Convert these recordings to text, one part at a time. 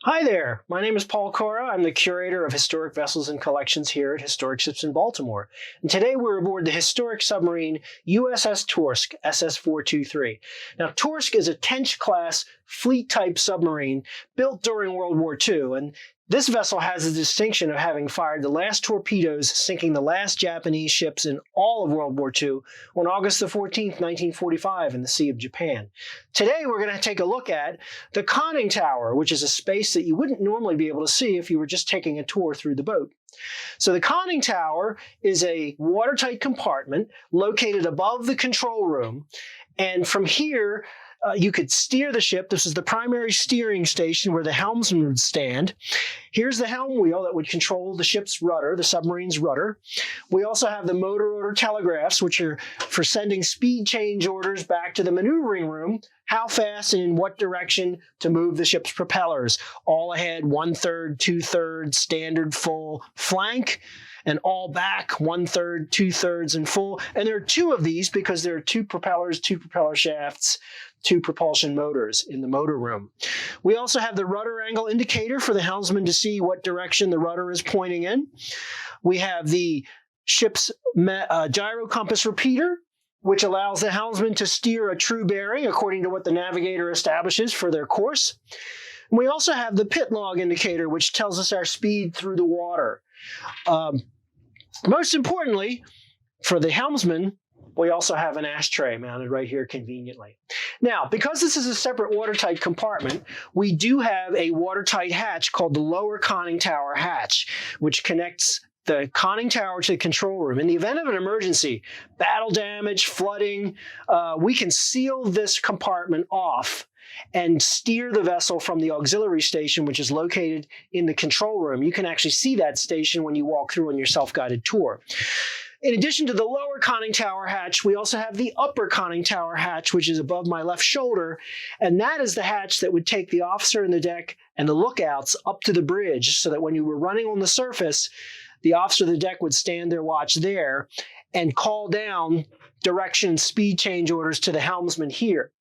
Hi there, my name is Paul Cora. I'm the Curator of Historic Vessels and Collections here at Historic Ships in Baltimore. And today we're aboard the historic submarine USS Torsk, SS-423. Now, Torsk is a Tench-Class fleet-type submarine built during World War II, and this vessel has the distinction of having fired the last torpedoes sinking the last Japanese ships in all of World War II on August the 14th, 1945 in the Sea of Japan. Today we're going to take a look at the conning tower, which is a space that you wouldn't normally be able to see if you were just taking a tour through the boat. So the conning tower is a watertight compartment located above the control room, and from here you could steer the ship. This is the primary steering station where the helmsman would stand. Here's the helm wheel that would control the ship's rudder, the submarine's rudder. We also have the motor order telegraphs, which are for sending speed change orders back to the maneuvering room, how fast and in what direction to move the ship's propellers. All ahead, 1/3, 2/3, standard, full, flank, and all back, 1/3, 2/3, and full. And there are two of these because there are two propellers, two propeller shafts, two propulsion motors in the motor room. We also have the rudder angle indicator for the helmsman to see what direction the rudder is pointing in. We have the ship's gyro compass repeater, which allows the helmsman to steer a true bearing according to what the navigator establishes for their course. And we also have the pit log indicator, which tells us our speed through the water. Most importantly, for the helmsman, we also have an ashtray mounted right here conveniently. Now, because this is a separate watertight compartment, we do have a watertight hatch called the lower conning tower hatch, which connects the conning tower to the control room. In the event of an emergency, battle damage, flooding, we can seal this compartment off and steer the vessel from the auxiliary station, which is located in the control room. You can actually see that station when you walk through on your self-guided tour. In addition to the lower conning tower hatch, we also have the upper conning tower hatch, which is above my left shoulder, and that is the hatch that would take the officer in the deck and the lookouts up to the bridge so that when you were running on the surface, the officer of the deck would stand their watch there and call down direction speed change orders to the helmsman here.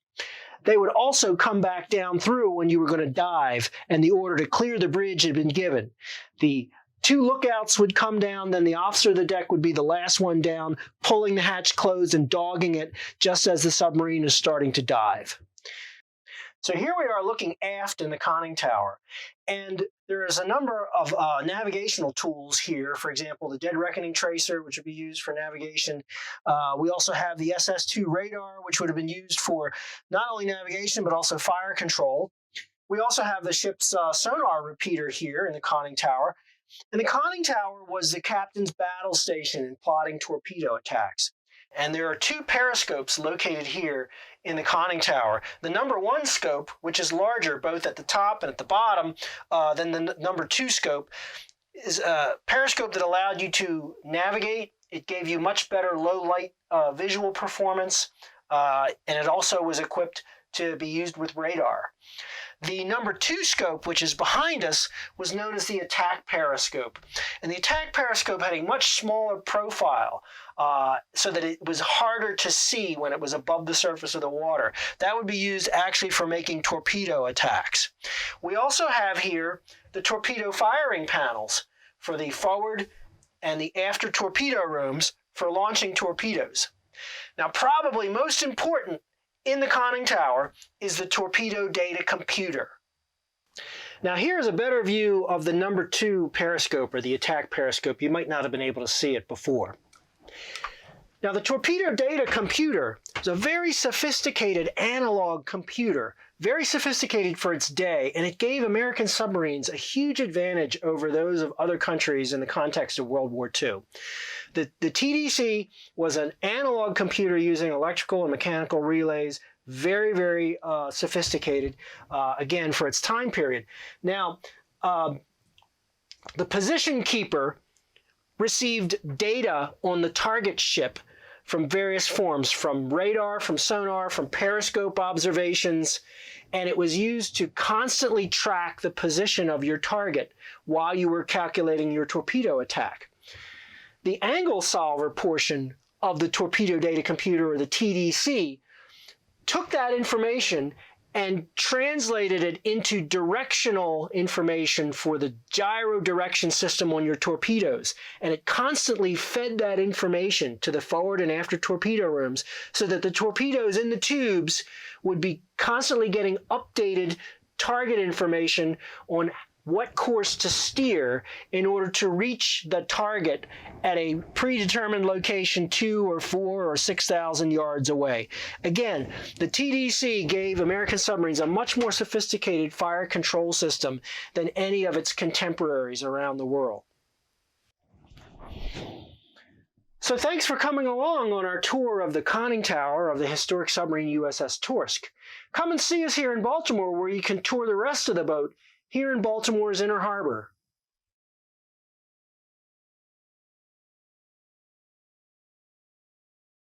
They would also come back down through when you were going to dive and the order to clear the bridge had been given. The two lookouts would come down, then the officer of the deck would be the last one down, pulling the hatch closed and dogging it just as the submarine is starting to dive. So here we are looking aft in the conning tower, and there is a number of navigational tools here. For example, the dead reckoning tracer, which would be used for navigation. We also have the SS-2 radar, which would have been used for not only navigation, but also fire control. We also have the ship's sonar repeater here in the conning tower. And the conning tower was the captain's battle station in plotting torpedo attacks. And there are two periscopes located here in the conning tower. The number 1 scope, which is larger both at the top and at the bottom than the number 2 scope, is a periscope that allowed you to navigate. It gave you much better low light visual performance, and it also was equipped to be used with radar. The number 2 scope, which is behind us, was known as the attack periscope. And the attack periscope had a much smaller profile so that it was harder to see when it was above the surface of the water. That would be used actually for making torpedo attacks. We also have here the torpedo firing panels for the forward and the after torpedo rooms for launching torpedoes. Now, probably most important in the conning tower is the torpedo data computer. Now here's a better view of the number 2 periscope, or the attack periscope. You might not have been able to see it before. Now the torpedo data computer is a very sophisticated analog computer, very sophisticated for its day, and it gave American submarines a huge advantage over those of other countries in the context of World War II. The TDC was an analog computer using electrical and mechanical relays, very, very sophisticated, again, for its time period. Now, the position keeper received data on the target ship from various forms, from radar, from sonar, from periscope observations, and it was used to constantly track the position of your target while you were calculating your torpedo attack. The angle solver portion of the torpedo data computer, or the TDC, took that information and translated it into directional information for the gyro direction system on your torpedoes. And it constantly fed that information to the forward and after torpedo rooms so that the torpedoes in the tubes would be constantly getting updated target information on what course to steer in order to reach the target at a predetermined location 2 or 4 or 6,000 yards away. Again, the TDC gave American submarines a much more sophisticated fire control system than any of its contemporaries around the world. So thanks for coming along on our tour of the conning tower of the historic submarine USS Torsk. Come and see us here in Baltimore, where you can tour the rest of the boat here in Baltimore's Inner Harbor.